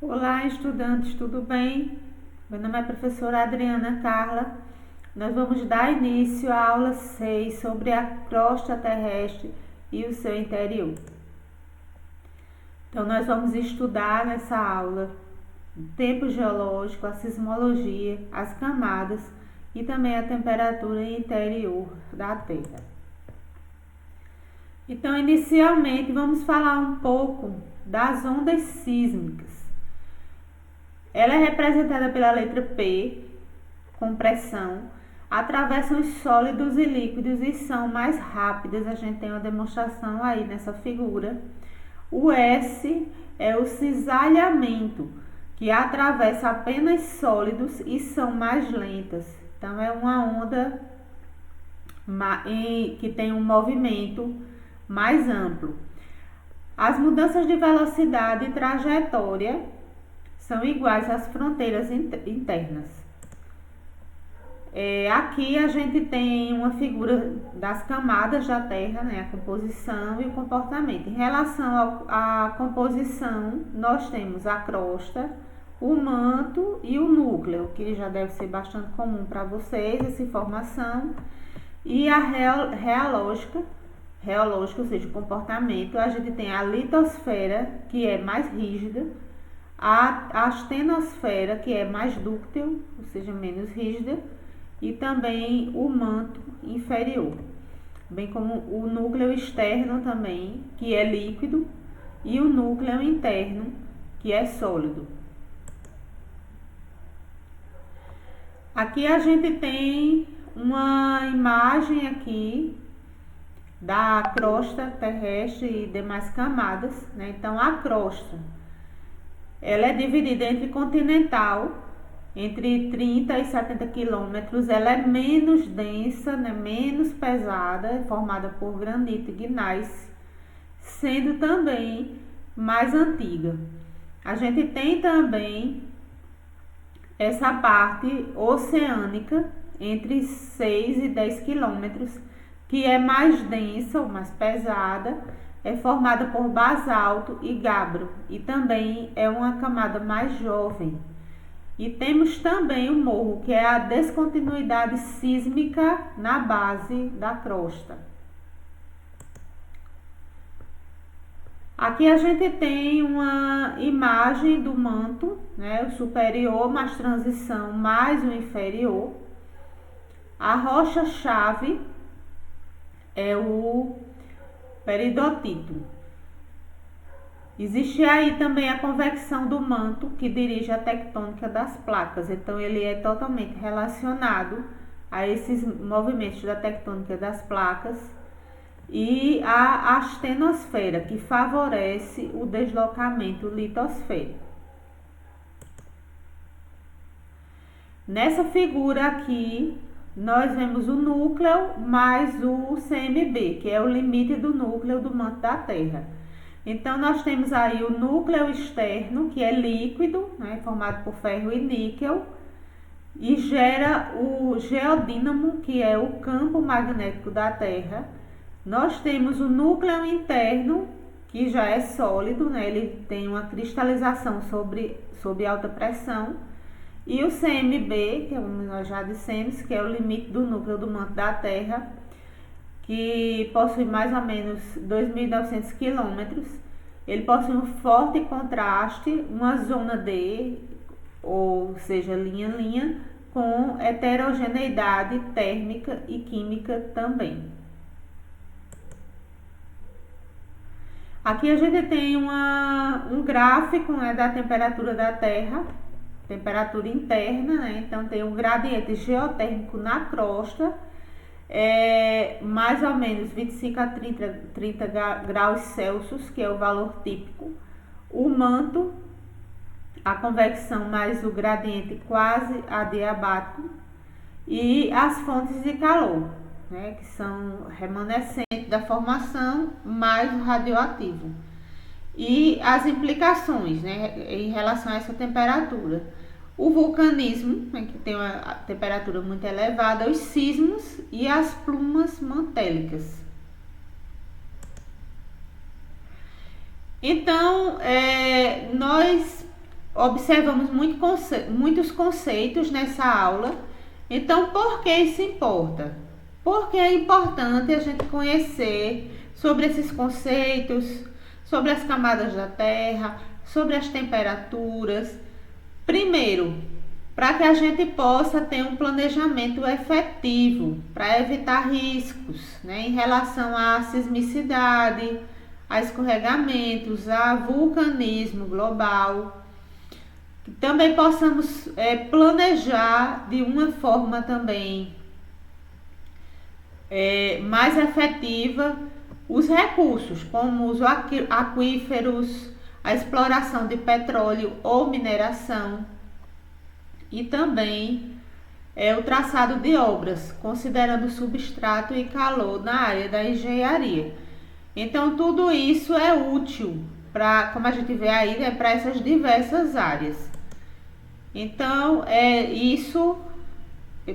Olá, estudantes, tudo bem? Meu nome é professora Adriana Carla. Nós vamos dar início à aula 6 sobre a crosta terrestre e o seu interior. Então, nós vamos estudar nessa aula o tempo geológico, a sismologia, as camadas e também a temperatura interior da Terra. Então, inicialmente, vamos falar um pouco das ondas sísmicas. Ela é representada pela letra P, com pressão, atravessam os sólidos e líquidos e são mais rápidas. A gente tem uma demonstração aí nessa figura. O S é o cisalhamento, que atravessa apenas sólidos e são mais lentas. Então, é uma onda que tem um movimento mais amplo. As mudanças de velocidade e trajetória são iguais às fronteiras internas. Aqui a gente tem uma figura das camadas da Terra, né, a composição e o comportamento. Em relação à composição, nós temos a crosta, o manto e o núcleo, que já deve ser bastante comum para vocês, essa informação. E a reológica, ou seja, o comportamento, a gente tem a litosfera, que é mais rígida, a astenosfera, que é mais dúctil, ou seja, menos rígida, e também o manto inferior, bem como o núcleo externo também, que é líquido, e o núcleo interno, que é sólido. Aqui a gente tem uma imagem aqui da crosta terrestre e demais camadas, né? Então, a crosta, ela é dividida entre continental, entre 30 e 70 quilômetros. Ela é menos densa, né, menos pesada, é formada por granito e gneiss, sendo também mais antiga. A gente tem também essa parte oceânica, entre 6 e 10 quilômetros, que é mais densa ou mais pesada, é formada por basalto e gabbro, e também é uma camada mais jovem. E temos também o morro, que é a descontinuidade sísmica na base da crosta. Aqui a gente tem uma imagem do manto, né, o superior mais transição mais o inferior. A rocha-chave é o peridotito. Existe aí também a convecção do manto, que dirige a tectônica das placas. Então, ele é totalmente relacionado a esses movimentos da tectônica das placas, e a astenosfera, que favorece o deslocamento litosférico. Nessa figura aqui, nós vemos o núcleo mais o CMB, que é o limite do núcleo do manto da Terra. Então, nós temos aí o núcleo externo, que é líquido, né, formado por ferro e níquel, e gera o geodínamo, que é o campo magnético da Terra. Nós temos o núcleo interno, que já é sólido, né, ele tem uma cristalização sob alta pressão, e o CMB, que nós já dissemos, que é o limite do núcleo do manto da Terra, que possui mais ou menos 2.900 quilômetros. Ele possui um forte contraste, uma zona D, ou seja, linha-linha, com heterogeneidade térmica e química também. Aqui a gente tem um gráfico, né, da temperatura da Terra, temperatura interna, né? Então tem um gradiente geotérmico na crosta, mais ou menos 25 a 30 graus Celsius, que é o valor típico. O manto, a convecção mais o gradiente quase adiabático, e as fontes de calor, né, que são remanescentes da formação mais o radioativo. E as implicações, né, em relação a essa temperatura. O vulcanismo, né, que tem uma temperatura muito elevada, os sismos e as plumas mantélicas. Então, nós observamos muitos conceitos nessa aula. Então, por que isso importa? Porque é importante a gente conhecer sobre esses conceitos, sobre as camadas da Terra, sobre as temperaturas. Primeiro, para que a gente possa ter um planejamento efetivo para evitar riscos, né, em relação à sismicidade, a escorregamentos, a vulcanismo global. Também possamos planejar de uma forma também mais efetiva os recursos, como os aquíferos, a exploração de petróleo ou mineração, e também o traçado de obras, considerando substrato e calor na área da engenharia. Então, tudo isso é útil para, como a gente vê aí, para essas diversas áreas. Então, é isso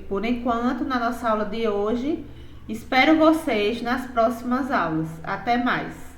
por enquanto na nossa aula de hoje. Espero vocês nas próximas aulas. Até mais!